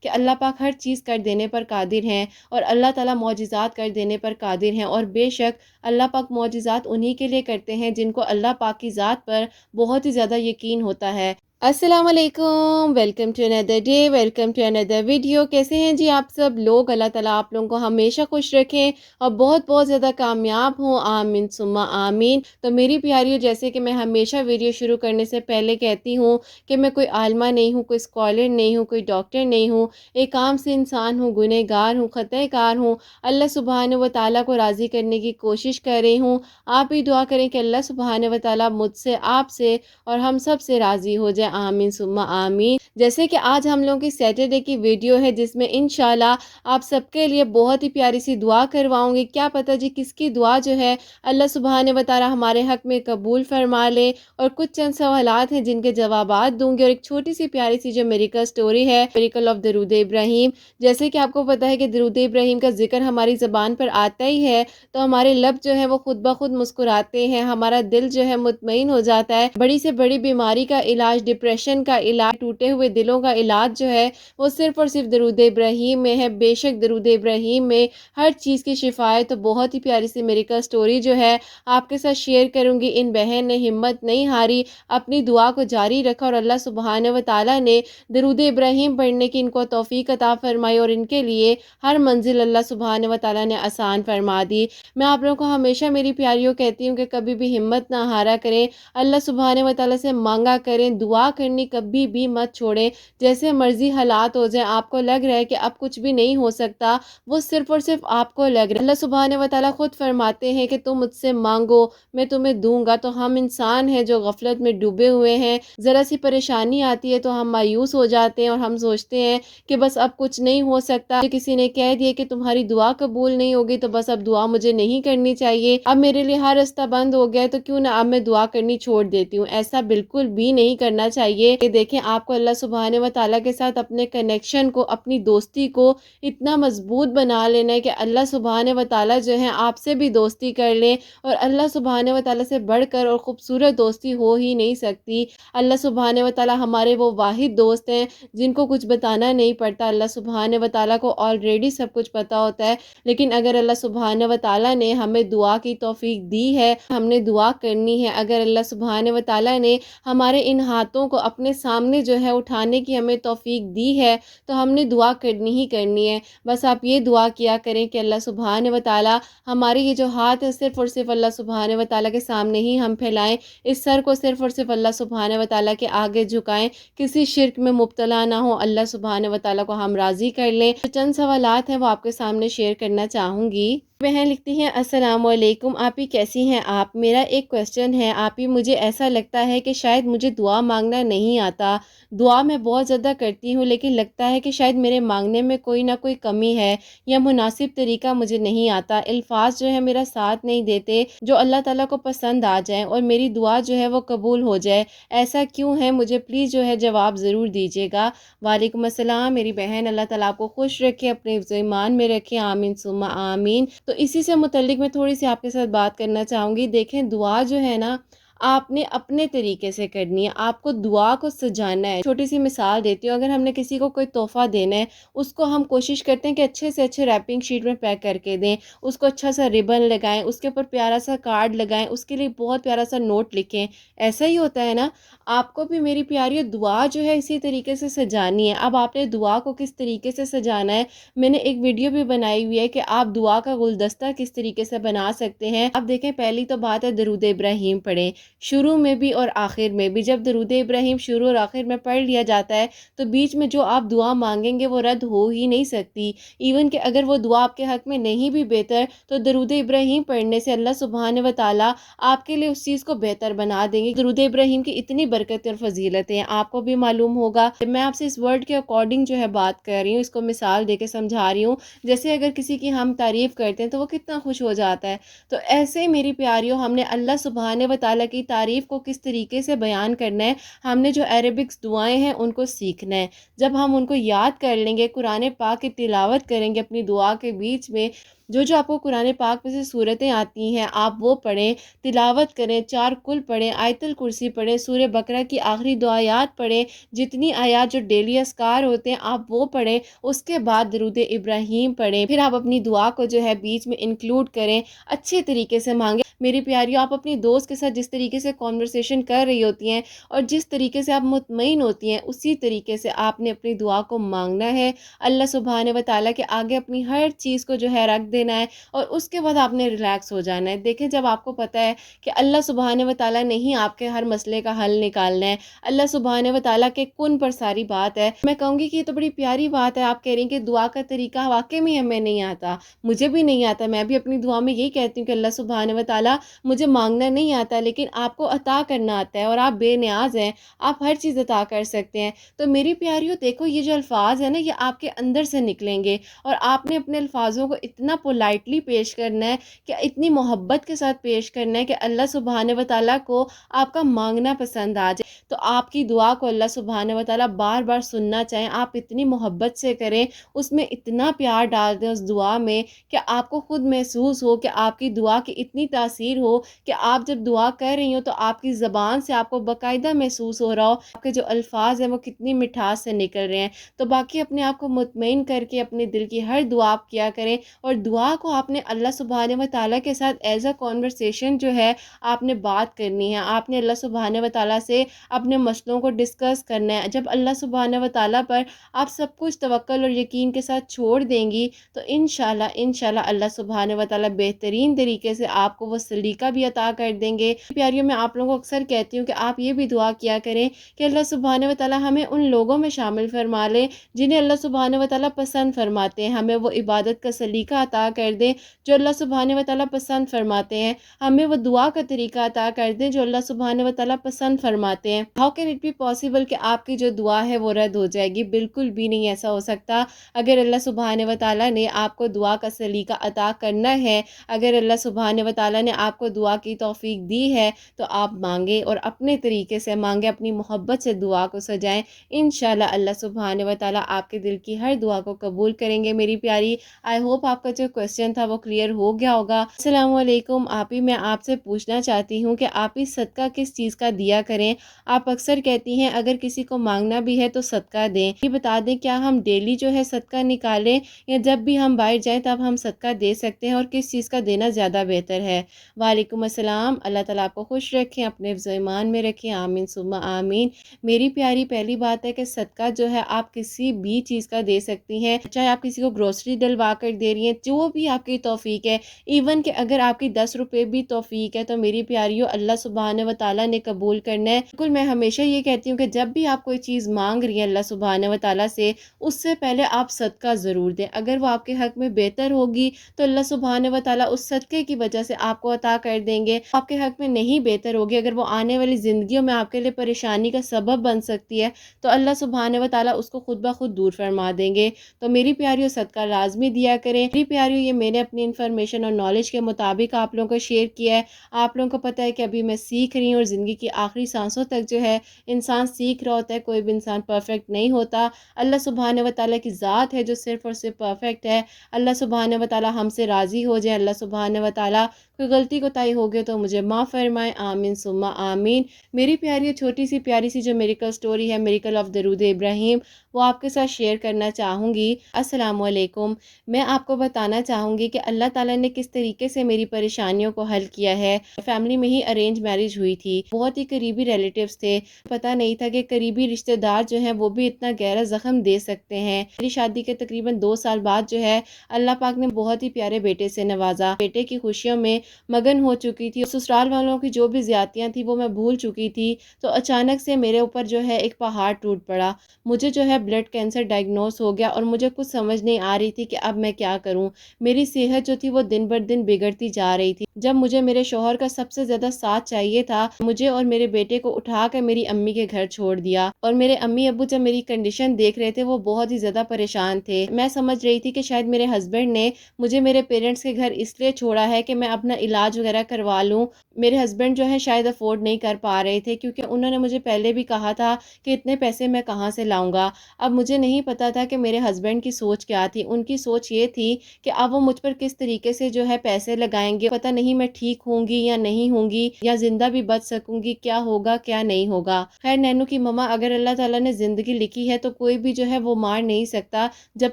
کہ اللہ پاک ہر چیز کر دینے پر قادر ہیں اور اللہ تعالیٰ معجزات کر دینے پر قادر ہیں، اور بے شک اللہ پاک معجزات انہی کے لیے کرتے ہیں جن کو اللہ پاک کی ذات پر بہت ہی زیادہ یقین ہوتا ہے۔ السلام علیکم، ویلکم ٹو اندر ڈے، ویلکم ٹو اندر ویڈیو۔ کیسے ہیں جی آپ سب لوگ؟ اللہ تعالیٰ آپ لوگوں کو ہمیشہ خوش رکھیں اور بہت بہت زیادہ کامیاب ہوں، آمین ثم آمین۔ تو میری پیاریوں، جیسے کہ میں ہمیشہ ویڈیو شروع کرنے سے پہلے کہتی ہوں کہ میں کوئی عالمہ نہیں ہوں، کوئی اسکالر نہیں ہوں، کوئی ڈاکٹر نہیں ہوں، ایک عام سے انسان ہوں، گنہ گار ہوں، خطۂ کار ہوں، اللہ سبحانہ و تعالیٰ کو راضی کرنے کی کوشش کر رہی ہوں۔ آپ بھی دعا کریں کہ اللہ سبحانہ و تعالیٰ مجھ سے، آپ سے اور ہم سب سے راضی ہو جائے، آمین ثم آمین۔ جیسے کہ آج ہم لوگوں کی سیٹرڈے کی ویڈیو ہے جس میں انشاءاللہ آپ سب کے لیے بہت ہی پیاری سی دعا کرواؤں گی۔ کیا پتہ جی کس کی دعا جو ہے اللہ سبحانہ و تعالیٰ ہمارے حق میں قبول فرما لے، اور کچھ چند سوالات ہیں جن کے جوابات دوں گی، اور ایک چھوٹی سی پیاری سی جو میریکل سٹوری ہے، میریکل آف درود ابراہیم۔ جیسے کہ آپ کو پتہ ہے کہ درود ابراہیم کا ذکر ہماری زبان پر آتا ہی ہے تو ہمارے لب جو ہے وہ خود بخود مسکراتے ہیں، ہمارا دل جو ہے مطمئن ہو جاتا ہے۔ بڑی سے بڑی بیماری کا علاج، ڈپریشن کا علاج، ٹوٹے ہوئے دلوں کا علاج جو ہے وہ صرف اور صرف درود ابراہیم میں ہے۔ بے شک درود ابراہیم میں ہر چیز کی شفا ہے۔ تو بہت ہی پیاری سی میریکل سٹوری جو ہے آپ کے ساتھ شیئر کروں گی۔ ان بہن نے ہمت نہیں ہاری، اپنی دعا کو جاری رکھا، اور اللہ سبحانہ و تعالیٰ نے درود ابراہیم پڑھنے کی ان کو توفیق عطا فرمائی، اور ان کے لیے ہر منزل اللہ سبحانہ و تعالیٰ نے آسان فرما دی۔ میں آپ لوگوں کو ہمیشہ میری پیاریوں کہتی ہوں کہ کبھی بھی ہمت نہ ہارا کریں، اللہ سبحانہ و تعالیٰ سے مانگا کریں، دعا کرنی کبھی بھی مت چھوڑیں۔ جیسے مرضی حالات ہو جائیں، آپ کو لگ رہا ہے کہ اب کچھ بھی نہیں ہو سکتا، وہ صرف اور صرف آپ کو لگ رہا ہے۔ اللہ سبحانہ و تعالیٰ خود فرماتے ہیں کہ تم مجھ سے مانگو میں تمہیں دوں گا۔ تو ہم انسان ہیں جو غفلت میں ڈوبے ہوئے ہیں، ذرا سی پریشانی آتی ہے تو ہم مایوس ہو جاتے ہیں اور ہم سوچتے ہیں کہ بس اب کچھ نہیں ہو سکتا، کسی نے کہہ دیا کہ تمہاری دعا قبول نہیں ہوگی تو بس اب دعا مجھے نہیں کرنی چاہیے، اب میرے لیے ہر رستہ بند ہو گیا ہے تو کیوں نہ اب میں دعا کرنی چھوڑ دیتی ہوں۔ ایسا بالکل بھی نہیں کرنا چاہیے۔ کہ دیکھیں آپ کو اللہ سبحانہ و تعالیٰ کے ساتھ اپنے کنیکشن کو، اپنی دوستی کو اتنا مضبوط بنا لینا ہے کہ اللہ سبحانہ و تعالیٰ جو ہے آپ سے بھی دوستی کر لیں، اور اللہ سبحانہ و تعالیٰ سے بڑھ کر اور خوبصورت دوستی ہو ہی نہیں سکتی۔ اللہ سبحانہ و تعالیٰ ہمارے وہ واحد دوست ہیں جن کو کچھ بتانا نہیں پڑتا۔ اللہ سبحانہ و تعالیٰ کو آلریڈی سب کچھ پتا ہوتا ہے، لیکن اگر اللہ سبحانہ و تعالیٰ نے ہمیں دعا کی توفیق دی ہے، ہم نے دعا کرنی ہے۔ اگر اللہ سبحانہ و تعالیٰ نے ہمارے ان ہاتھوں کو اپنے سامنے جو ہے اٹھانے کی ہمیں توفیق دی ہے تو ہم نے دعا کرنی ہی کرنی ہے۔ بس آپ یہ دعا کیا کریں کہ اللہ سبحانہ و تعالیٰ ہمارے یہ جو ہاتھ ہے صرف اور صرف اللہ سبحانہ و تعالیٰ کے سامنے ہی ہم پھیلائیں، اس سر کو صرف اور صرف اللہ سبحانہ و تعالیٰ کے آگے جھکائیں، کسی شرک میں مبتلا نہ ہوں، اللہ سبحانہ و تعالیٰ کو ہم راضی کر لیں۔ جو چند سوالات ہیں وہ آپ کے سامنے شیئر کرنا چاہوں گی۔ بہن لکھتی ہیں السلام علیکم آپی، کیسی ہیں آپ؟ میرا ایک کویسچن ہے آپی، مجھے ایسا لگتا ہے کہ شاید مجھے دعا مانگنا نہیں آتا، دعا میں بہت زیادہ کرتی ہوں لیکن لگتا ہے کہ شاید میرے مانگنے میں کوئی نہ کوئی کمی ہے یا مناسب طریقہ مجھے نہیں آتا، الفاظ جو ہے میرا ساتھ نہیں دیتے جو اللہ تعالیٰ کو پسند آ جائیں اور میری دعا جو ہے وہ قبول ہو جائے، ایسا کیوں ہے؟ مجھے پلیز جو ہے جواب ضرور دیجیے گا۔ وعلیکم السلام میری بہن، اللہ تعالیٰ آپ کو خوش رکھے، اپنے حفظ و ایمان میں رکھے، آمین ثم آمین۔ تو اسی سے متعلق میں تھوڑی سی آپ کے ساتھ بات کرنا چاہوں گی۔ دیکھیں دعا جو ہے نا آپ نے اپنے طریقے سے کرنی ہے، آپ کو دعا کو سجانا ہے۔ چھوٹی سی مثال دیتی ہوں، اگر ہم نے کسی کو کوئی تحفہ دینا ہے، اس کو ہم کوشش کرتے ہیں کہ اچھے سے اچھے ریپنگ شیٹ میں پیک کر کے دیں، اس کو اچھا سا ربن لگائیں، اس کے اوپر پیارا سا کارڈ لگائیں، اس کے لیے بہت پیارا سا نوٹ لکھیں۔ ایسا ہی ہوتا ہے نا، آپ کو بھی میری پیاری دعا جو ہے اسی طریقے سے سجانی ہے۔ اب آپ نے دعا کو کس طریقے سے سجانا ہے، میں نے ایک ویڈیو بھی بنائی ہوئی ہے کہ آپ دعا کا گلدستہ کس طریقے سے بنا سکتے ہیں۔ اب دیکھیں پہلی تو بات ہے درود ابراہیم پڑھیں، شروع میں بھی اور آخر میں بھی۔ جب درود ابراہیم شروع اور آخر میں پڑھ لیا جاتا ہے تو بیچ میں جو آپ دعا مانگیں گے وہ رد ہو ہی نہیں سکتی، ایون کہ اگر وہ دعا آپ کے حق میں نہیں بھی بہتر تو درود ابراہیم پڑھنے سے اللہ سبحانہ و تعالیٰ آپ کے لیے اس چیز کو بہتر بنا دیں گے۔ درود ابراہیم کی اتنی برکت اور فضیلتیں ہیں، آپ کو بھی معلوم ہوگا۔ میں آپ سے اس ورڈ کے اکارڈنگ جو ہے بات کر رہی ہوں، اس کو مثال دے کے سمجھا رہی ہوں۔ جیسے اگر کسی کی ہم تعریف کرتے ہیں تو وہ کتنا خوش ہو جاتا ہے، تو ایسے میری پیاریوں ہم نے اللہ سبحانہ و تعالیٰ کی تعریف کو کس طریقے سے بیان کرنا ہے، ہم نے جو عربکس دعائیں ہیں ان کو سیکھنا ہے۔ جب ہم ان کو یاد کر لیں گے، قرآن پاک کی تلاوت کریں گے اپنی دعا کے بیچ میں، جو آپ کو قرآن پاک میں سے صورتیں آتی ہیں آپ وہ پڑھیں، تلاوت کریں، 4 کل پڑھیں، آیت الکرسی پڑھیں، سورہ بقرہ کی آخری 2 آیات پڑھیں، جتنی آیات جو ڈیلی اذکار ہوتے ہیں آپ وہ پڑھیں، اس کے بعد درود ابراہیم پڑھیں، پھر آپ اپنی دعا کو جو ہے بیچ میں انکلوڈ کریں، اچھے طریقے سے مانگیں۔ میری پیاریوں، آپ اپنی دوست کے ساتھ جس طریقے سے کنورسیشن کر رہی ہوتی ہیں اور جس طریقے سے آپ مطمئن ہوتی ہیں اسی طریقے سے آپ نے اپنی دعا کو مانگنا ہے، اللہ سبحانہ و تعالیٰ کے آگے اپنی ہر چیز کو جو ہے رکھ دینا ہے، اور اس کے بعد آپ نے ریلیکس ہو جانا ہے۔ دیکھیں، جب آپ کو پتہ ہے کہ اللہ سبحانہ و تعالیٰ نے ہی آپ کے ہر مسئلے کا حل نکالنا ہے، اللہ سبحانہ و تعالیٰ کے کن پر ساری بات ہے، میں کہوں گی کہ یہ تو بڑی پیاری بات ہے۔ آپ کہہ رہی ہیں کہ دعا کا طریقہ واقعی میں ہمیں نہیں آتا، مجھے بھی نہیں آتا، میں بھی اپنی دعا میں یہی کہتی ہوں کہ اللہ سبحانہ و تعالیٰ مجھے مانگنا نہیں آتا لیکن آپ کو عطا کرنا آتا ہے، اور آپ بے نیاز ہیں، آپ ہر چیز عطا کر سکتے ہیں۔ تو میری پیاریوں، دیکھو یہ جو الفاظ ہیں نا، یہ آپ کے اندر سے نکلیں گے، اور آپ نے اپنے الفاظوں کو اتنا پولائٹلی پیش کرنا ہے کہ اتنی محبت کے ساتھ پیش کرنا ہے کہ اللہ سبحانہ و تعالیٰ کو آپ کا مانگنا پسند آ جائے، تو آپ کی دعا کو اللہ سبحانہ و تعالیٰ بار بار سننا چاہیں، آپ اتنی محبت سے کریں، اس میں اتنا پیار ڈال دیں اس دعا میں کہ آپ کو خود محسوس ہو کہ آپ کی دعا کی اتنی تاثیر ہو کہ آپ جب دعا کر رہی ہوں تو آپ کی زبان سے آپ کو باقاعدہ محسوس ہو رہا ہو آپ کے جو الفاظ ہیں وہ کتنی مٹھاس سے نکل رہے ہیں۔ تو باقی اپنے آپ کو مطمئن کر کے اپنے دل کی ہر دعا آپ کیا کریں، اور دعا کو آپ نے اللہ سبحانہ و تعالیٰ کے ساتھ ایز اے کنورسیشن جو ہے آپ نے بات کرنی ہے، آپ نے اللہ سبحانہ و تعالیٰ سے اپنے مسئلوں کو ڈسکس کرنا ہے۔ جب اللہ سبحانہ و تعالیٰ پر آپ سب کچھ توکل اور یقین کے ساتھ چھوڑ دیں گی تو انشاءاللہ اللہ سبحانہ و تعالیٰ بہترین طریقے سے آپ کو وہ سلیقہ بھی عطا کر دیں گے۔ پیاریوں، میں آپ لوگوں کو اکثر کہتی ہوں کہ آپ یہ بھی دعا کیا کریں کہ اللہ سبحانہ و تعالیٰ ہمیں ان لوگوں میں شامل فرما لے جنہیں اللہ سبحانہ و تعالیٰ پسند فرماتے ہیں، ہمیں وہ عبادت کا سلیقہ عطا کر دیں جو اللہ سبحانہ و تعالیٰ پسند فرماتے ہیں، ہمیں وہ دعا کا طریقہ عطا کر دیں جو اللہ سبحانہ و تعالیٰ پسند فرماتے ہیں۔ How can it be possible کہ آپ کی جو دعا ہے وہ رد ہو جائے گی؟ بالکل بھی نہیں ایسا ہو سکتا۔ اگر اللہ سبحانہ و تعالیٰ نے آپ کو دعا کا سلیقہ عطا کرنا ہے، اگر اللہ سبحانہ و تعالیٰ نے آپ کو دعا کی توفیق دی ہے تو آپ مانگیں، اور اپنے طریقے سے مانگیں، اپنی محبت سے دعا کو سجائیں۔ انشاءاللہ اللہ سبحانہ و تعالیٰ آپ کے دل کی ہر دعا کو قبول کریں گے۔ میری پیاری، آئی ہوپ آپ کا جو کویسچن تھا وہ کلیئر ہو گیا ہوگا۔ السلام علیکم آپی، میں آپ سے پوچھنا چاہتی ہوں کہ آپ ہی صدقہ کس چیز کا دیا کریں؟ آپ اکثر کہتی ہیں اگر کسی کو مانگنا بھی ہے تو صدقہ دیں، یہ بتا دیں کیا ہم ڈیلی جو ہے صدقہ نکالیں یا جب بھی ہم باہر جائیں تب ہم صدقہ دے سکتے ہیں، اور کس چیز کا دینا زیادہ بہتر ہے؟ وعلیکم السلام، اللہ تعالیٰ آپ کو خوش رکھیں، اپنے حفظ و ایمان میں رکھیں، آمین ثم آمین۔ میری پیاری، پہلی بات ہے کہ صدقہ جو ہے آپ کسی بھی چیز کا دے سکتی ہیں، چاہے آپ کسی کو گروسری ڈلوا کر دے رہی ہیں، جو بھی آپ کی توفیق ہے، ایون کہ اگر آپ کی 10 روپے بھی توفیق ہے تو میری پیاریوں اللہ سبحانہ و تعالیٰ نے قبول کرنا ہے۔ بالکل، میں ہمیشہ یہ کہتی ہوں کہ جب بھی آپ کوئی چیز مانگ رہی ہیں اللہ سبحانہ و تعالیٰ سے، اس سے پہلے آپ صدقہ ضرور دیں۔ اگر وہ آپ کے حق میں بہتر ہوگی تو اللہ سبحانہ و تعالیٰ اس صدقے کی وجہ سے آپ کو عطا کر دیں گے۔ آپ کے حق میں نہیں بہتر ہوگی، اگر وہ آنے والی زندگیوں میں آپ کے لیے پریشانی کا سبب بن سکتی ہے تو اللہ سبحانہ و تعالیٰ اس کو خود بخود دور فرما دیں گے۔ تو میری پیاریوں، صدقہ لازمی دیا کریں۔ میری پیاریوں، یہ میں نے اپنی انفارمیشن اور نالج کے مطابق آپ لوگوں کو شیئر کیا ہے۔ آپ لوگوں کو پتہ ہے کہ ابھی میں سیکھ رہی ہوں، اور زندگی کی آخری سانسوں تک جو ہے انسان سیکھ رہا ہوتا ہے، کوئی بھی انسان پرفیکٹ نہیں ہوتا۔ اللہ سبحانہ و تعالیٰ کی ذات ہے جو صرف اور صرف پرفیکٹ ہے۔ اللہ سبحانہ و تعالیٰ ہم سے راضی ہو جائے، اللہ سبحانہ و تعالیٰ کوئی غلطی کوتاہی ہو گئے تو مجھے معاف فرمائے، آمین ثم آمین۔ میری پیاری چھوٹی سی پیاری سی جو میریکل سٹوری ہے، میریکل آف درود ابراہیم، وہ آپ کے ساتھ شیئر کرنا چاہوں گی۔ السلام علیکم، میں آپ کو بتانا چاہوں گی کہ اللہ تعالیٰ نے کس طریقے سے میری پریشانیوں کو حل کیا ہے۔ فیملی میں ہی ارینج میرج ہوئی تھی، بہت ہی قریبی ریلیٹیوز تھے، پتہ نہیں تھا کہ قریبی رشتہ دار جو ہیں وہ بھی اتنا گہرا زخم دے سکتے ہیں۔ میری شادی کے تقریباً 2 سال بعد جو ہے اللہ پاک نے بہت ہی پیارے بیٹے سے نوازا۔ بیٹے کی خوشیوں میں مگن ہو چکی تھی، سسرال والوں کی جو بھی زیادتیاں تھیں وہ میں بھول چکی تھی، تو اچانک سے میرے اوپر جو ہے ایک پہاڑ ٹوٹ پڑا۔ مجھے جو ہے بلڈ کینسر ڈائگنوز ہو گیا، اور مجھے کچھ سمجھ نہیں آ رہی تھی کہ اب میں کیا کروں۔ میری صحت جو تھی وہ دن بر دن بگڑتی جا رہی تھی۔ جب مجھے میرے شوہر کا سب سے زیادہ ساتھ چاہیے تھا، مجھے اور میرے بیٹے کو اٹھا کر میری امی کے گھر چھوڑ دیا، اور میرے امی ابو جب میری کنڈیشن دیکھ رہے تھے وہ بہت ہی زیادہ پریشان تھے۔ میں سمجھ رہی تھی کہ شاید میرے ہسبینڈ نے مجھے میرے پیرنٹس کے گھر اس لیے چھوڑا ہے کہ میں اپنا علاج وغیرہ کروا لوں۔ میرے ہسبینڈ جو ہے شاید افورڈ نہیں کر پا رہے تھے، کیونکہ انہوں نے مجھے پہلے بھی کہا تھا کہ اتنے پیسے میں کہاں سے لاؤں گا۔ اب مجھے نہیں پتا تھا کہ میرے ہسبینڈ کی سوچ کیا تھی۔ ان کی سوچ یہ تھی کہ اب وہ مجھ پر کس طریقے سے جو ہے پیسے لگائیں گے، پتہ نہیں میں ٹھیک ہوں گی یا نہیں ہوں گی، یا زندہ بھی بچ سکوں گی، کیا ہوگا کیا نہیں ہوگا۔ خیر نینو کی مما، اگر اللہ تعالیٰ نے زندگی لکھی ہے تو کوئی بھی جو ہے وہ مار نہیں سکتا، جب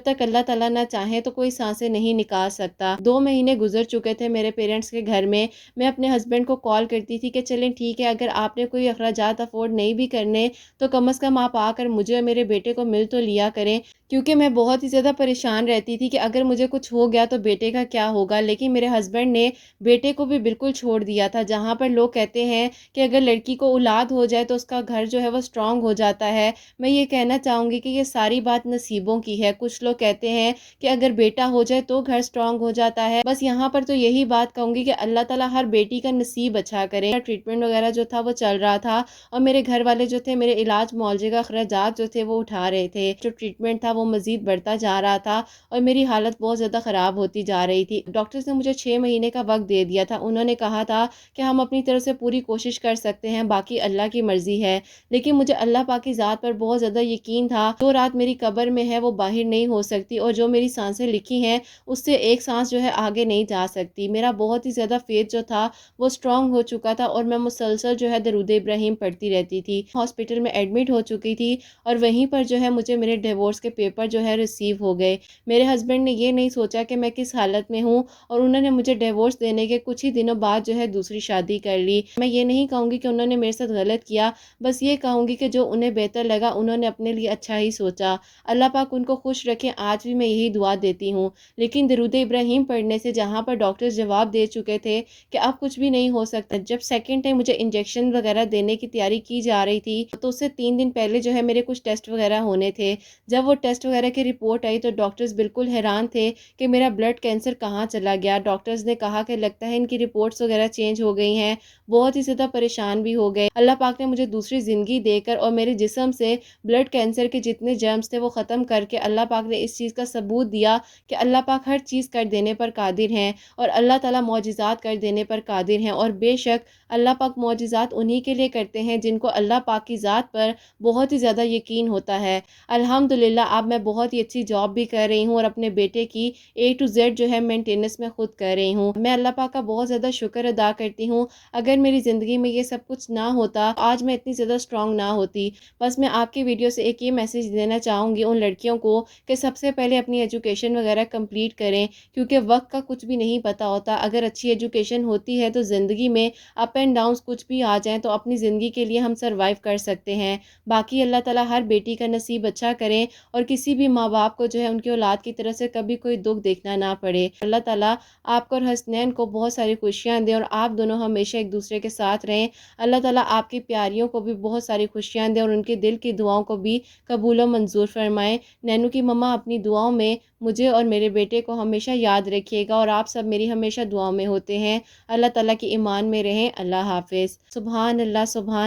تک اللہ تعالیٰ نہ چاہے تو کوئی سانسیں نہیں نکال سکتا۔ 2 مہینے گزر چکے تھے میرے پیرنٹس کے گھر میں اپنے ہسبینڈ کو کال کرتی تھی کہ چلیں ٹھیک ہے، اگر آپ نے کوئی اخراجات افورڈ نہیں بھی کرنے تو کم از کم آپ آ کر مجھے اور میرے بیٹے کو مل تو لیا کریں، کیونکہ میں بہت ہی زیادہ پریشان رہتی تھی کہ اگر مجھے کچھ ہو گیا تو بیٹے کا کیا ہوگا۔ لیکن میرے ہسبینڈ نے بیٹے کو بھی بالکل چھوڑ دیا تھا۔ جہاں پر لوگ کہتے ہیں کہ اگر لڑکی کو اولاد ہو جائے تو اس کا گھر جو ہے وہ اسٹرانگ ہو جاتا ہے، میں یہ کہنا چاہوں گی کہ یہ ساری بات نصیبوں کی ہے۔ کچھ لوگ کہتے ہیں کہ اگر بیٹا ہو جائے تو گھر اسٹرانگ ہو جاتا ہے، بس یہاں پر تو یہی بات کہوں گی کہ اللہ تعالیٰ ہر بیٹی کا نصیب اچھا کرے۔ ٹریٹمنٹ وغیرہ جو تھا وہ چل رہا تھا، اور میرے گھر والے جو تھے میرے علاج معالجے کا اخراجات جو تھے وہ اٹھا رہے تھے۔ جو ٹریٹمنٹ تھا وہ مزید بڑھتا جا رہا تھا اور میری حالت بہت زیادہ خراب ہوتی جا رہی تھی۔ ڈاکٹرز نے مجھے 6 مہینے کا وقت دے دیا تھا۔ انہوں نے کہا تھا کہ ہم اپنی طرف سے پوری کوشش کر سکتے ہیں، باقی اللہ کی مرضی ہے۔ لیکن مجھے اللہ پاک کی ذات پر بہت زیادہ یقین تھا۔ جو رات میری قبر میں ہے وہ باہر نہیں ہو سکتی، اور جو میری سانسیں لکھی ہیں اس سے ایک سانس جو ہے آگے نہیں جا سکتی۔ میرا بہت ہی زیادہ فیتھ جو تھا وہ اسٹرانگ ہو چکا تھا، اور میں مسلسل جو ہے درود ابراہیم پڑھتی رہتی تھی۔ ہاسپٹل میں ایڈمٹ ہو چکی تھی، اور وہیں پر جو ہے مجھے میرے ڈیورس کے پیپر جو ہے ریسیو ہو گئے۔ میرے ہسبینڈ نے یہ نہیں سوچا کہ میں کس حالت میں ہوں، اور انہوں نے مجھے ڈیورس دینے کے کچھ ہی دنوں بعد جو ہے دوسری شادی کر لی۔ میں یہ نہیں کہوں گی کہ انہوں نے میرے ساتھ غلط کیا، بس یہ کہوں گی کہ جو انہیں بہتر لگا انہوں نے اپنے لیے اچھا ہی سوچا۔ اللہ پاک ان کو خوش رکھے، آج بھی میں یہی دعا دیتی ہوں۔ لیکن درود ابراہیم پڑھنے سے جہاں پر ڈاکٹر جواب دے چکے تھے کہ اب کچھ بھی نہیں ہو سکتا، جب سیکنڈ ٹائم مجھے انجیکشن وغیرہ دینے کی تیاری کی جا رہی تھی تو اس سے 3 دن پہلے جو ہے میرے کچھ ٹیسٹ وغیرہ ہونے تھے۔ جب وہ ٹیسٹ وغیرہ کی رپورٹ آئی تو ڈاکٹرز بالکل حیران تھے کہ میرا بلڈ کینسر کہاں چلا گیا۔ ڈاکٹرز نے کہا کہ لگتا ہے ان کی رپورٹس وغیرہ چینج ہو گئی ہیں، بہت ہی زیادہ پریشان بھی ہو گئے۔ اللہ پاک نے مجھے دوسری زندگی دے کر اور میرے جسم سے بلڈ کینسر کے جتنے جرمز تھے وہ ختم کر کے اللہ پاک نے اس چیز کا ثبوت دیا کہ اللہ پاک ہر چیز کر دینے پر قادر ہیں، اور اللہ تعالیٰ معجزات کر دینے پر قادر ہیں، اور بے شک اللہ پاک معجزات انہی کے لیے کرتے ہیں جن کو اللہ پاک کی ذات پر بہت ہی زیادہ یقین ہوتا ہے۔ الحمدللہ اب میں بہت ہی اچھی جاب بھی کر رہی ہوں، اور اپنے بیٹے کی A to Z جو ہے مینٹیننس میں خود کر رہی ہوں۔ میں اللہ پاک کا بہت زیادہ شکر ادا کرتی ہوں۔ اگر میری زندگی میں یہ سب کچھ نہ ہوتا آج میں اتنی زیادہ اسٹرانگ نہ ہوتی۔ بس میں آپ کی ویڈیو سے ایک یہ میسیج دینا چاہوں گی ان لڑکیوں کو کہ سب سے پہلے اپنی ایجوکیشن وغیرہ کمپلیٹ کریں، کیونکہ وقت کا کچھ بھی نہیں پتہ ہوتا۔ اگر اچھی ایجوکیشن ہوتی ہے تو زندگی میں اپ اینڈ ڈاؤنس کچھ بھی آ جائیں تو اپنی زندگی کے لیے ہم سروائیو کر سکتے ہیں۔ باقی اللہ تعالیٰ ہر بیٹی کا نصیب اچھا کریں، اور کسی بھی ماں باپ کو جو ہے ان کی اولاد کی طرف سے کبھی کوئی دکھ دیکھنا نہ پڑے۔ اللہ تعالیٰ آپ کو اور حسنین کو بہت ساری خوشیاں دیں، اور آپ دونوں ہمیشہ ایک دوسرے کے ساتھ رہیں۔ اللہ تعالیٰ آپ کی پیاریوں کو بھی بہت ساری خوشیاں دیں، اور ان کے دل کی دعاؤں کو بھی قبول و منظور فرمائیں۔ نینو کی مما اپنی دعاؤں میں مجھے اور میرے بیٹے کو ہمیشہ یاد رکھیے گا، اور آپ سب میری ہمیشہ دعاؤں میں ہوتے ہیں۔ اللہ تعالیٰ کی ایمان میں رہیں۔ اللہ حافظ۔ سبحان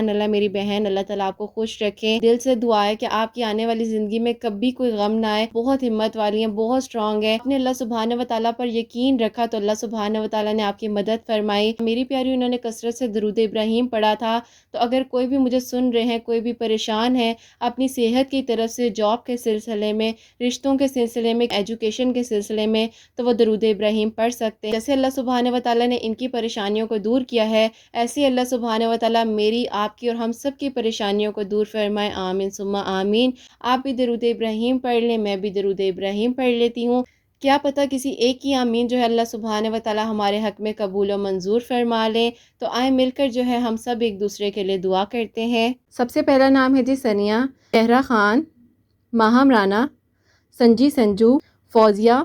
اللہ میری بہن، اللہ تعالیٰ آپ کو خوش رکھیں۔ دل سے دعا ہے کہ آپ کی آنے والی زندگی میں کبھی کوئی غم نہ آئے۔ بہت ہمت والی ہیں، بہت اسٹرانگ ہے۔ اپنے اللہ سبحانہ و تعالیٰ پر یقین رکھا تو اللہ سبحانہ و تعالیٰ نے آپ کی مدد فرمائی۔ میری پیاری انہوں نے کثرت سے درود ابراہیم پڑھا تھا، تو اگر کوئی بھی مجھے سن رہے ہیں، کوئی بھی پریشان ہے اپنی صحت کی طرف سے، جاب کے سلسلے میں، رشتوں کے سلسلے میں، ایجوکیشن کے سلسلے میں، تو وہ درود ابراہیم پڑھ سکتے ہیں۔ جیسے اللہ سبحانہ و تعالیٰ نے ان کی پریشانیوں کو دور کیا ہے، ایسے اللہ سبحانہ و تعالیٰ میری، آپ کی اور ہم سب کی پریشانیوں کو دور فرمائے۔ آمین ثم آمین۔ آپ بھی درود ابراہیم پڑھ لیں، میں بھی درود ابراہیم پڑھ لیتی ہوں۔ کیا پتہ کسی ایک کی آمین جو ہے اللہ سبحانہ و تعالیٰ ہمارے حق میں قبول و منظور فرما لیں۔ تو آئیں مل کر جو ہے ہم سب ایک دوسرے کے لیے دعا کرتے ہیں۔ سب سے پہلا نام ہے جی Saniya, Zahra Khan, Maham Rana, Sanji Sanju, Fauzia,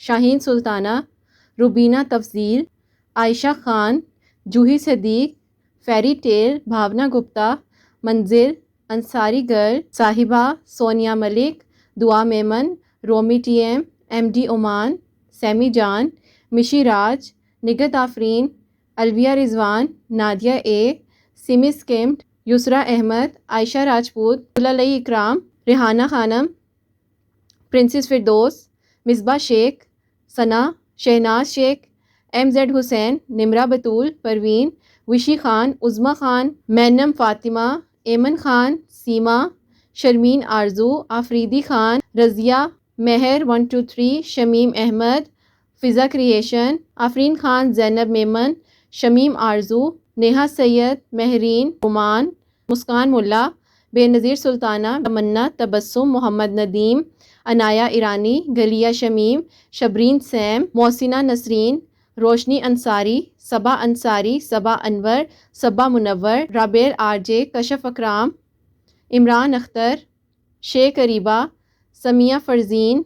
Shaheen Sultana, Rubina Tafzeel, Ayesha Khan, Juhi Siddiq, fairy tale, Bhavna Gupta, Manzil, Ansari girl, Sahiba, Sonia Malik, Dua Memon, Roomi T M D Aman, Simi Jan, Mishi Raj, Nighat Afreen, Alvia Rizwan, Nadia A, Sami سکمٹ، Yusra Ahmed, Ayesha Rajput, Gulalai Ikram, Rehana Khanum, princess Firdous, Misbah Sheikh, Sana, Shahnaz Sheikh, M Z Hussain, Nimra بطول، Parveen, وشی Khan, عظمیٰ خان، مینم فاطمہ، ایمن خان، سیما، شرمین آرزو، آفریدی خان، رضیہ، مہر 123، شمیم احمد، فضا کریشن، آفرین خان، زینب میمن، شمیم آرزو، نیہا سید، مہرین، عمان، مسکان ملا، بے نظیر سلطانہ، تمنا، تبسم، محمد ندیم، عنایا ایرانی، گلیہ شمیم، شبرین سیم، محسنہ نسرین، روشنی انصاری، صبا انصاری، صبا انور، صبا منور، رابیل آر جے، کشف اکرام، عمران اختر، شیخ قریبہ، سمیہ فرزین،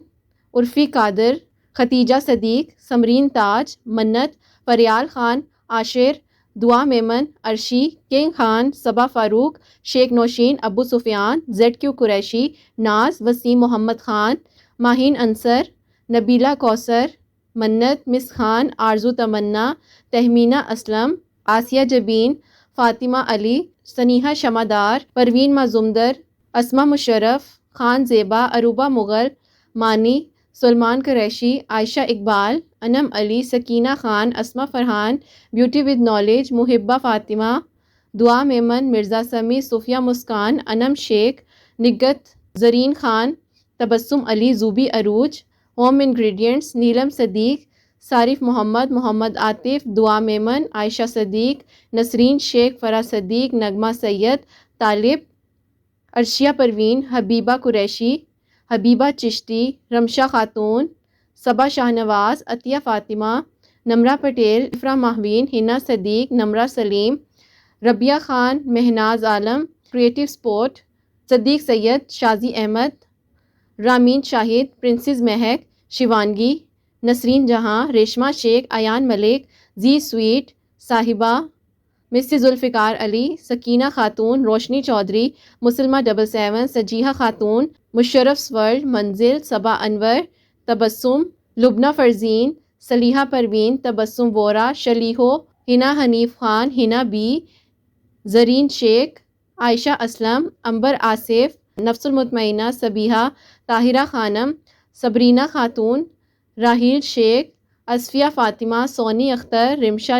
عرفی قادر، ختیجہ صدیق، سمرین تاج، منت، فریال خان، عاشر، دعا میمن، عرشی، کنگ خان، صبا فاروق، شیخ نوشین، ابو سفیان، زیڈ کیو قریشی، ناز، وسیم محمد خان، ماہین انصر، نبیلہ کوثر، منت، مس خان، آرزو تمنا، تہمینہ اسلم، آسیہ جبین، فاطمہ علی، سنیحہ شمعدار، پروین مازمدر، اسما مشرف، خان زیبا، Arooba Mughal, Mani, Salman Qureshi, Ayesha Iqbal, Anam Ali, Sakina Khan, Asma Farhan, beauty with knowledge, Muhibba Fatima, Dua Memon, Mirza سمی، صوفیہ مسکان، انم شیخ، نگت زرین خان، تبسم علی، زوبی عروج، ہوم انگریڈینٹس، نیلم صدیق، صارف محمد، محمد عاطف، دعا میمن، عائشہ صدیق، نسرین شیخ، فرح صدیق، نغمہ سید، طالب، عرشیہ پروین، حبیبہ قریشی، حبیبہ چشتی، رمشہ خاتون، صبا شاہ نواز، عطیہ فاطمہ، نمرہ پٹیل، افرا ماہوین، ہنا صدیق، نمرہ سلیم، ربیہ خان، مہناز عالم، کریٹو سپورٹ، صدیق سید، شازی احمد، رامین شاہد، پرنسز مہک، شیوانگی، نسرین جہاں، ریشمہ شیخ، ایان ملک، زی سویٹ، صاحبہ، مسز ذوالفقار علی، سکینہ خاتون، روشنی چودھری، مسلمہ 77، سجیحہ خاتون، مشرف ورلڈ، منزل، صبا انور، تبسم، لبنہ فرزین، صلیحہ پروین، تبسم وورا، شلیحو، ہنا حنیف خان، ہنا بی، زرین شیخ، عائشہ اسلم، امبر آصف، نفس المطمئنہ، سبیحہ، طاہرہ خانم، صبرینہ خاتون، راحیل شیخ، اصفیہ فاطمہ، سونی اختر، رمشہ،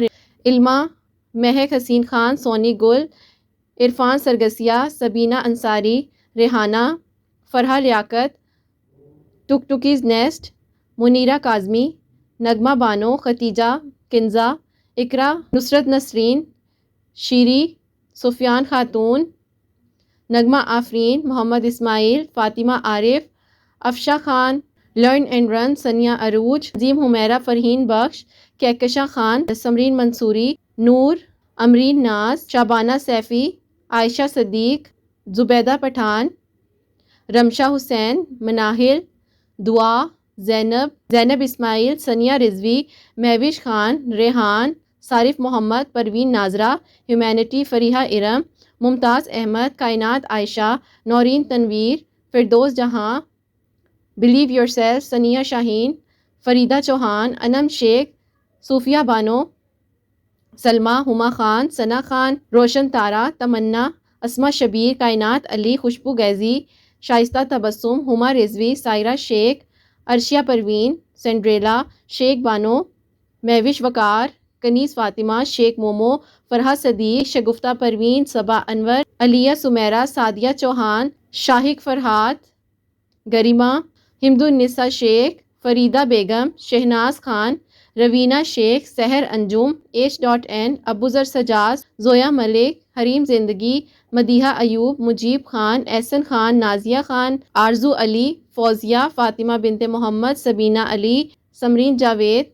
علمہ، مہک حسین خان، سونی گل، عرفان سرگسیہ، سبینہ انصاری، ریحانہ، فرحہ لیاقت، ٹک ٹکیز نیسٹ، منیرہ کاظمی، نغمہ بانو، ختیجہ کنزہ، اقرا، نصرت نسرین، شیری، سفیان خاتون، نغمہ آفرین، محمد اسماعیل، فاطمہ عارف، افشا خان، لرن اینڈ رن، سنیا عروج، عظیم حمیرہ، فرحین بخش، کہکشاں خان، سمرین منصوری، نور، امرین ناز، شابانہ سیفی، عائشہ صدیق، زبیدہ پٹھان، رمشہ حسین، مناہل، دعا، زینب اسماعیل، ثانیہ رضوی، مہوش خان، ریحان، صارف محمد، پروین ناظرہ، ہیومینٹی، فریحہ ارم، ممتاز احمد، کائنات عائشہ، نورین تنویر، فردوس جہاں، بلیو یور سیلف، ثنیہ شاہین، فریدہ چوہان، انم شیخ، صوفیہ بانو، سلمہ، ہما خان، ثنا خان، روشن تارہ، تمنا، اسما شبیر، کائنات علی، خوشبو گیزی، شائستہ تبسم، ہما رضوی، سائرہ شیخ، عرشیہ پروین، سینڈریلا، شیخ بانو، مہوش وقار، کنیز فاطمہ، شیخ مومو، فرحہ صدیق، شگفتہ پروین، صبا انور، علیہ سمیرہ، سعدیہ چوہان، شاہق فرحات، گریمہ، حمد النساء شیخ، فریدہ بیگم، شہناز خان، روینہ شیخ، سحر انجم، H.N، ابوذر سجاز، زویا ملک، حریم زندگی، مدیحہ ایوب، مجیب خان، احسن خان، نازیہ خان، آرزو علی، فوزیہ، فاطمہ بنت محمد، سبینہ علی، سمرین جاوید،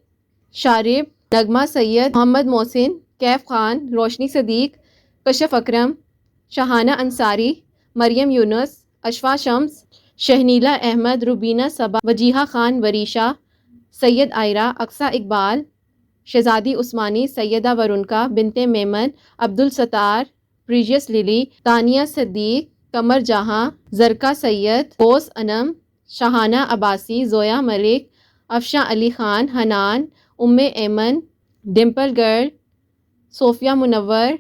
شارب، نغمہ سید، محمد محسن، کیف خان، روشنی صدیق، کشف اکرم، شہانہ انصاری، مریم یونس، اشفا شمس، شہنیلہ احمد، روبینہ صبا، وجیہہ خان، وریشہ، سید عائرہ، اقصیٰ اقبال، شہزادی عثمانی، سیدہ ورونکا، بنت میمن، عبدالستار، پریجیس للی، تانیہ صدیق، قمر جہاں، زرکا سید، بوس انم، شاہانہ عباسی، زویا ملک، افشاں علی Khan, Hanan, Umm Aiman, dimple girl, Sofia Munawar,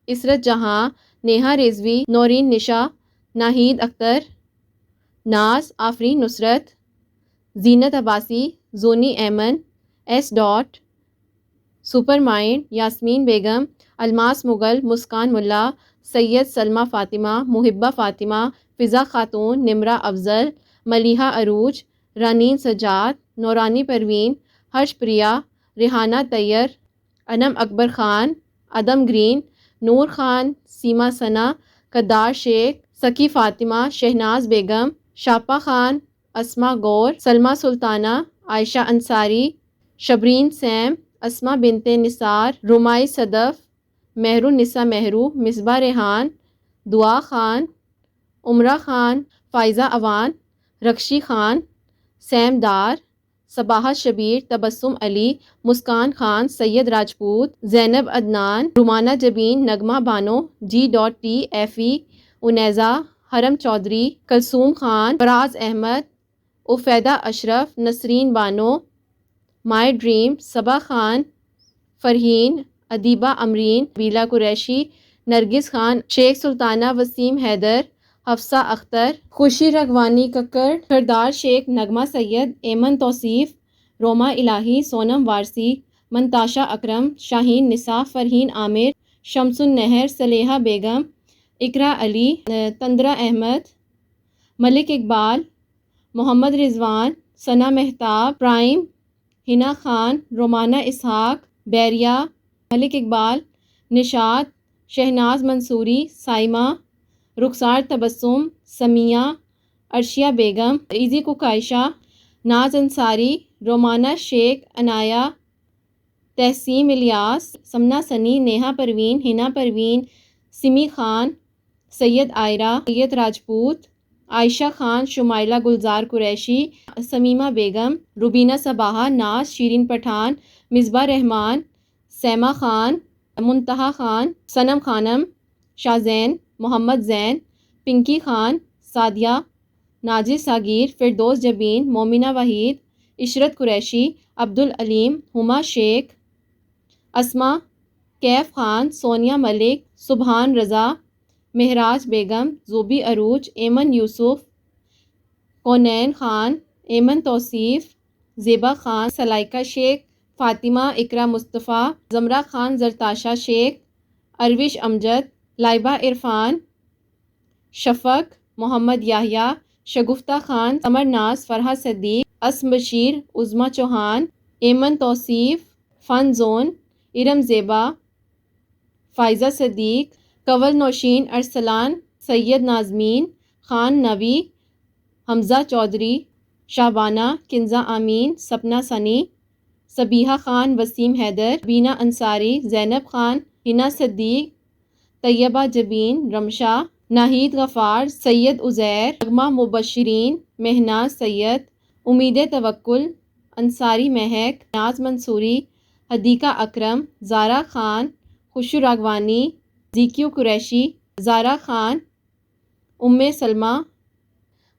Ishrat Jahan, Neha Rizvi, Naureen Nisha, Nahid Akhtar, Naz, Afreen Nusrat, Zeenat Abbasi, Zoni Aiman, S. Super mind, Yasmin Begum, Almas Mughal, مسکان ملا، سید سلمہ فاطمہ، محبہ فاطمہ، فضا خاتون، نمرہ افضل، ملیحہ عروج، رنین سجاد، نورانی پروین، ہرش پریا، ریحانہ طیر، انم اکبر خان، ادم گرین، نور خان، سیما ثنا، قدار شیخ، سکی فاطمہ، شہناز بیگم، شاپا خان، اسما گور، سلمہ سلطانہ، عائشہ انصاری، شبرین سیم، اسما بنت نثار، رمائی صدف، مہر النساء مہرو، مصباح ریحان، دعا خان، عمرہ خان، فائزہ اوان، رکشی خان، سیم ڈار، صباحت شبیر، تبسم علی، مسکان خان، سید راجپوت، زینب عدنان، رومانہ جبین، نغمہ بانو، G.T.F.E، انیزہ، حرم چودھری، کلثوم خان، فراز احمد، عفیدہ اشرف، نسرین بانو، مائی ڈریم، صبا خان، فرحین، ادیبہ امرین، بیلا قریشی، نرگس خان، شیخ سلطانہ، وسیم حیدر، حفصہ اختر، خوشی رغوانی ککڑ، سردار شیخ، نغمہ سید، ایمن توصیف، روما الہی، سونم وارسی، منتاشا اکرم، شاہین نساء، فرحین عامر، شمس النہر، صلیحہ بیگم، اقرا علی، تندرہ احمد، ملک اقبال، محمد رضوان، ثنا مہتاب، پرائم، ہنا خان، رومانہ اسحاق، بیریا، ملک اقبال، نشاط، شہناز منصوری، سائمہ، رخسار تبسم، سمیہ، عرشیہ بیگم، ایزی کوک عائشہ، ناز انصاری، رومانہ شیخ، عنایہ، تحسیم الیاس، سمنہ سنی، نیہا پروین، ہنا پروین، سمی خان، سید عائرہ، سید راجپوت، عائشہ خان، شمائلہ گلزار قریشی، سمیمہ بیگم، روبینہ صباحہ، ناز، شیرین پٹھان، مصباح رحمان، سیما خان، منتہا خان، صنم خانم، شاہزین، محمد زین، پنکی خان، سعدیہ، ناجی ساگیر، فردوس جبین، مومنہ وحید، عشرت قریشی، عبدالعلیم، ہما شیخ، اسما، کیف خان، سونیا ملک، سبحان رضا، مہراج بیگم، زوبی عروج، ایمن یوسف، کونین خان، ایمن توصیف، زیبا خان، سلائکہ شیخ، فاطمہ، اقرا مصطفیٰ، زمرہ خان، زرتاشا شیخ، اروش امجد، لائبہ عرفان، شفق، محمد یحییٰ، شگفتہ خان، سمر ناز، فرحت صدیق، اسم بشیر، عظمیٰ چوہان، ایمن توصیف، فن زون، ارم زیبا، فائزہ صدیق، کنول نوشین، ارسلان، سید نازمین، خان نوی، حمزہ چودھری، شابانہ، کنزہ امین، سپنا سنی، سبیحہ خان، وسیم حیدر، بینا انصاری، زینب خان، ہنا صدیق، طیبہ جبین، رمشا، ناہید غفار، سید عزیر، نغمہ مبشرین، مہناز سید، امید توکل، انصاری مہک، ناز منصوری، حدیقہ اکرم، زارا خان، خوشو راگوانی، زیکیو قریشی، زارا خان، سلمہ۔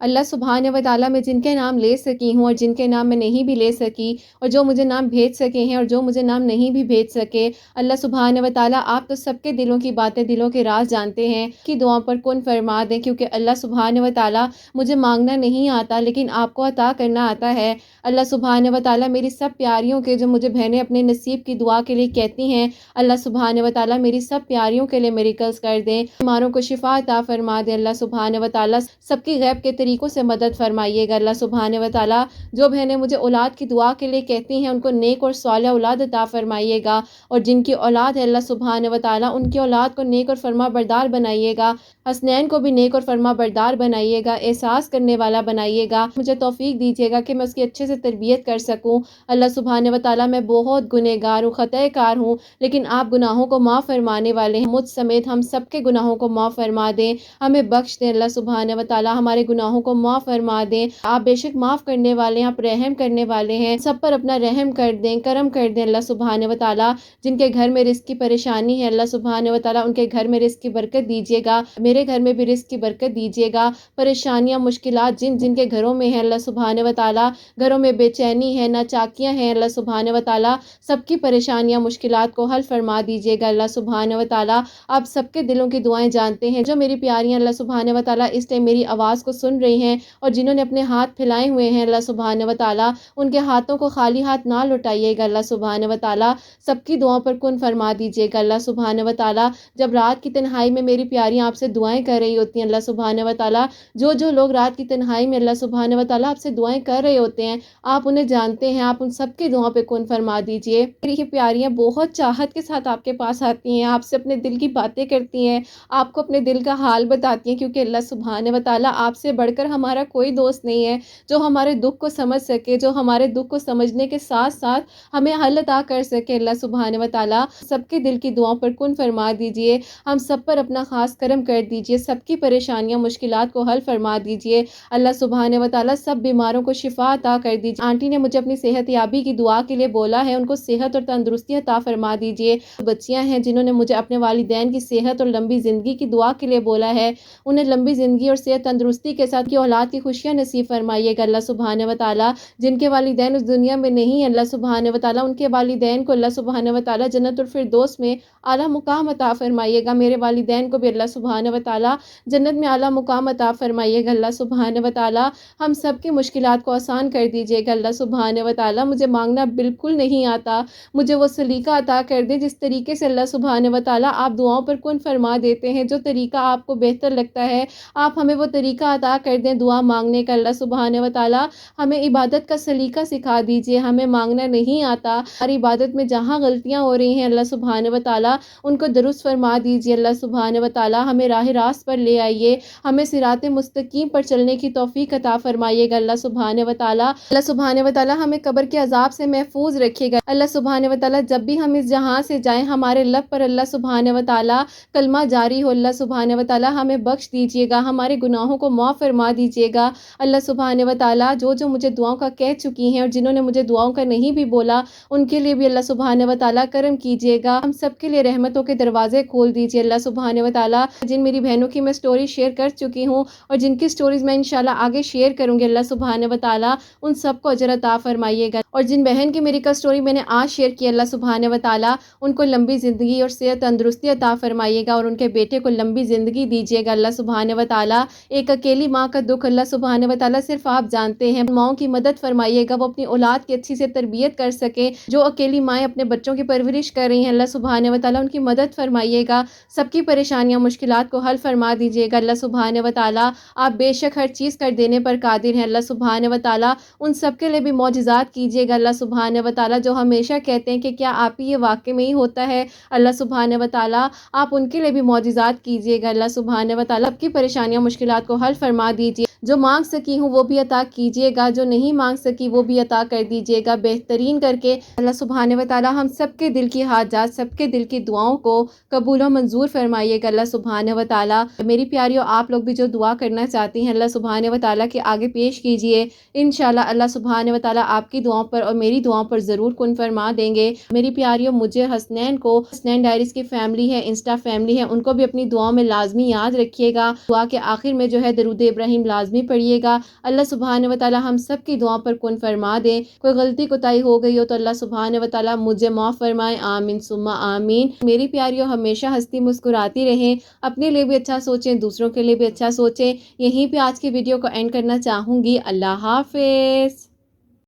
اللہ سبحانہ و تعالیٰ میں جن کے نام لے سکی ہوں اور جن کے نام میں نہیں بھی لے سکی، اور جو مجھے نام بھیج سکے ہیں اور جو مجھے نام نہیں بھی بھیج سکے، اللہ سبحانہ و تعالیٰ آپ تو سب کے دلوں کی باتیں، دلوں کے راز جانتے ہیں، کی دعاؤں پر کن فرما دیں، کیونکہ اللہ سبحانہ و تعالیٰ مجھے مانگنا نہیں آتا لیکن آپ کو عطا کرنا آتا ہے۔ اللہ سبحانہ و تعالیٰ میری سب پیاریوں کے، جو مجھے بہنیں اپنے نصیب کی دعا کے لیے کہتی ہیں، اللہ سبحانہ و تعالیٰ میری سب پیاریوں کے لیے میریکلز کر دیں، بیماروں کو شفا عطا فرما دیں۔ اللہ سبحانہ و تعالیٰ سب کی غیب کے طریقوں سے مدد فرمائیے گا۔ اللہ سبحانہ و تعالیٰ جو بہنیں مجھے اولاد کی دعا کے لیے کہتی ہیں، ان کو نیک اور صالح اولاد عطا فرمائیے گا، اور جن کی اولاد ہے اللہ سبحانہ و تعالیٰ ان کی اولاد کو نیک اور فرما بردار بنائیے گا، حسنین کو بھی نیک اور فرما بردار بنائیے گا، احساس کرنے والا بنائیے گا، مجھے توفیق دیجیے گا کہ میں اس کی اچھے سے تربیت کر سکوں۔ اللہ سبحانہ و تعالیٰ میں بہت گنہگار ہوں، خطۂ کار ہوں، لیکن آپ گناہوں کو معاف فرمانے والے ہیں، مجھ سمیت ہم سب کے گناہوں کو معاف فرما دیں، ہمیں بخش دیں۔ اللہ سبحانہ و تعالیٰ ہمارے گناہوں کو معاف فرما دیں، آپ بے شک معاف کرنے والے ہیں، آپ رحم کرنے والے ہیں، سب پر اپنا رحم کر دیں، کرم کر دیں۔ اللہ سبحانہ و تعالیٰ جن کے گھر میں رزق کی پریشانی ہے، اللہ سبحانہ و تعالیٰ ان کے گھر میں رزق کی برکت دیجیے گا، میرے گھر میں بھی رزق کی برکت دیجیے گا۔ پریشانیاں، مشکلات جن جن کے گھروں میں ہیں، اللہ سبحانہ و تعالیٰ گھروں میں بے چینی ہے، ناچاکیاں ہیں، اللہ سبحانہ و تعالیٰ سب کی پریشانیاں، مشکلات کو حل فرما دیجیے گا۔ اللہ سبحانہ و تعالیٰ آپ سب کے دلوں کی دعائیں جانتے ہیں۔ جو میری پیاریاں اللہ سبحانہ و تعالیٰ اس ٹائم میری آواز کو سن رہی رہی ہیں اور جنہوں نے اپنے ہاتھ پھیلائے ہوئے ہیں اللہ سبحانہ و تعالیٰ، ان کے ہاتھوں کو خالی ہاتھ نہ لوٹائیے گا اللہ سبحانہ و تعالیٰ، سب کی دعاؤں پر کن فرما دیجیے گا اللہ سبحانہ و تعالیٰ۔ جب رات کی تنہائی میں میری پیاریاں آپ سے دعائیں کر رہی ہوتی ہیں اللہ سبحانہ و تعالیٰ، جو لوگ رات کی تنہائی میں اللہ سبحانہ و تعالیٰ آپ سے دعائیں کر رہے ہوتے ہیں، آپ انہیں جانتے ہیں، آپ ان سب کی دعاؤں پہ کن فرما دیجیے۔ میری یہ پیاریاں بہت چاہت کے ساتھ آپ کے پاس آتی ہیں، آپ سے اپنے دل کی باتیں کرتی ہیں، آپ کو اپنے دل کا حال بتاتی ہیں، کیونکہ اللہ سبحانہ و تعالیٰ آپ سے بڑھ کر ہمارا کوئی دوست نہیں ہے جو ہمارے دکھ کو سمجھ سکے، جو ہمارے دکھ کو سمجھنے کے ساتھ ساتھ ہمیں حل عطا کر سکے اللہ سبحانہ و تعالیٰ۔ سب کے دل کی دعاؤں پر کن فرما دیجیے، ہم سب پر اپنا خاص کرم کر دیجیے، سب کی پریشانیاں مشکلات کو حل فرما دیجیے اللہ سبحانہ و تعالیٰ، سب بیماروں کو شفا عطا کر دیجیے۔ آنٹی نے مجھے اپنی صحت یابی کی دعا کے لیے بولا ہے، ان کو صحت اور تندرستی عطا فرما دیجیے۔ بچیاں ہیں جنہوں نے مجھے اپنے والدین کی صحت اور لمبی زندگی کی دعا کے لیے بولا ہے، انہیں لمبی زندگی اور صحت تندرستی کے ساتھ کی اولاد کی خوشیاں نصیب فرمائیے گا اللہ سبحانہ و تعالیٰ۔ جن کے والدین اس دنیا میں نہیں ہیں اللہ سبحانہ و تعالیٰ، ان کے والدین کو اللہ سبحانہ و تعالیٰ جنت الفردوس میں اعلیٰ مقام عطا فرمائیے گا۔ میرے والدین کو بھی اللہ سبحانہ و تعالیٰ جنت میں اعلیٰ مقام عطا فرمائیے گا اللہ سبحانہ و تعالیٰ۔ ہم سب کی مشکلات کو آسان کر دیجیے گا اللہ سبحانہ و تعالیٰ۔ مجھے مانگنا بالکل نہیں آتا، مجھے وہ سلیقہ عطا کر دے جس طریقے سے اللہ سبحانہ و تعالیٰ آپ دعاؤں پر کن فرما دیتے ہیں، جو طریقہ آپ کو بہتر لگتا ہے آپ ہمیں وہ طریقہ عطا کر دیں دعا مانگنے کا اللہ سبحانہ و تعالیٰ۔ ہمیں عبادت کا سلیقہ سکھا دیجیے، ہمیں مانگنا نہیں آتا، ہماری عبادت میں جہاں غلطیاں ہو رہی ہیں اللہ سبحانہ و تعالیٰ ان کو درست فرما دیجیے اللہ سبحانہ و تعالیٰ۔ ہمیں راہ راست پر لے آئیے، ہمیں صراط مستقیم پر چلنے کی توفیق عطا فرمائیے گا اللہ سبحانہ و تعالیٰ۔ اللہ سبحانہ و تعالیٰ ہمیں قبر کے عذاب سے محفوظ رکھے گا اللہ سبحانہ و تعالیٰ۔ جب بھی ہم اس جہاں سے جائیں ہمارے لب پر اللہ سبحانہ و تعالیٰ کلمہ جاری ہو اللہ سبحانہ و تعالیٰ، ہمیں بخش دیجیے گا، ہمارے گناہوں کو معاف فرما دیجیے گا اللہ سبحانہ و تعالیٰ۔ جو مجھے دعاؤں کا کہہ چکی ہیں اور جنہوں نے مجھے دعاؤں کا نہیں بھی بولا ان کے لیے بھی اللہ سبحانہ و تعالیٰ کرم کیجیے گا، ہم سب کے لیے رحمتوں کے دروازے کھول دیجیے اللہ سبحانہ و تعالیٰ۔ جن میری بہنوں کی میں سٹوری شیئر کر چکی ہوں اور جن کی سٹوریز میں انشاءاللہ آگے شیئر کروں گی اللہ سبحانہ و تعالیٰ ان سب کو اجر عطا فرمائیے گا، اور جن بہن کی میری سٹوری میں نے آج شیئر کی اللہ سبحانہ و تعالیٰ ان کو لمبی زندگی اور صحت تندرستی عطا فرمائیے گا، اور ان کے بیٹے کو لمبی زندگی دیجیے گا اللہ سبحانہ و تعالیٰ۔ ایک اکیلی ماں کا دکھ اللہ سبحانہ و تعالیٰ صرف آپ جانتے ہیں، ماؤں کی مدد فرمائیے گا، وہ اپنی اولاد کی اچھی سے تربیت کر سکے، جو اکیلی مائیں اپنے بچوں کی پرورش کر رہی ہیں اللہ سبحانہ و تعالیٰ ان کی مدد فرمائیے گا، سب کی پریشانیاں مشکلات کو حل فرما دیجیے گا اللہ سبحانہ و تعالیٰ۔ آپ بے شک ہر چیز کر دینے پر قادر ہیں اللہ سبحانہ و تعالیٰ، ان سب کے لیے بھی معجزات کیجیے گا اللہ سبحانہ و تعالیٰ، جو ہمیشہ کہتے ہیں کہ کیا آپ ہی یہ واقع میں ہی ہوتا ہے اللہ سبحانہ و تعالیٰ، آپ ان کے لیے بھی معجزات کیجیے گا اللہ سبحانہ و تعالیٰ، سب کی پریشانیاں مشکلات کو حل فرما دیجیے، جو مانگ سکی ہوں وہ بھی عطا کیجیے گا، جو نہیں مانگ سکی وہ بھی عطا کر دیجیے گا بہترین کر کے اللہ سبحانہ و تعالیٰ۔ ہم سب کے دل کی حاجات، سب کے دل کی دعاؤں کو قبول و منظور فرمائیے گا اللہ سبحانہ و تعالیٰ۔ میری پیاریوں، آپ لوگ بھی جو دعا کرنا چاہتی ہیں اللہ سبحانہ و تعالیٰ کے آگے پیش کیجیے، انشاءاللہ اللہ سبحانہ و تعالیٰ آپ کی دعاؤں پر اور میری دعاؤں پر ضرور کن فرما دیں گے۔ میری پیاریوں، مجھے حسنین کو، حسنین ڈائریز کی فیملی ہے، انسٹا فیملی ہے، ان کو بھی اپنی دعاؤں میں لازمی یاد رکھیے گا، دعا کے آخر میں جو ہے درود ابراہیم لازمی پڑھیے گا، اللہ سبحانہ و تعالیٰ ہم سب کی دعاؤں پر کن فرما دیں۔ کوئی غلطی کوتاہی ہو گئی ہو تو اللہ سبحانہ و تعالیٰ مجھے معاف فرمائے، آمین ثم آمین۔ میری پیاریوں، ہمیشہ ہنستی مسکراتی رہیں، اپنے لیے بھی اچھا سوچیں، دوسروں کے لیے بھی اچھا سوچیں۔ یہیں پہ آج کی ویڈیو کو اینڈ کرنا چاہوں گی۔ اللہ حافظ۔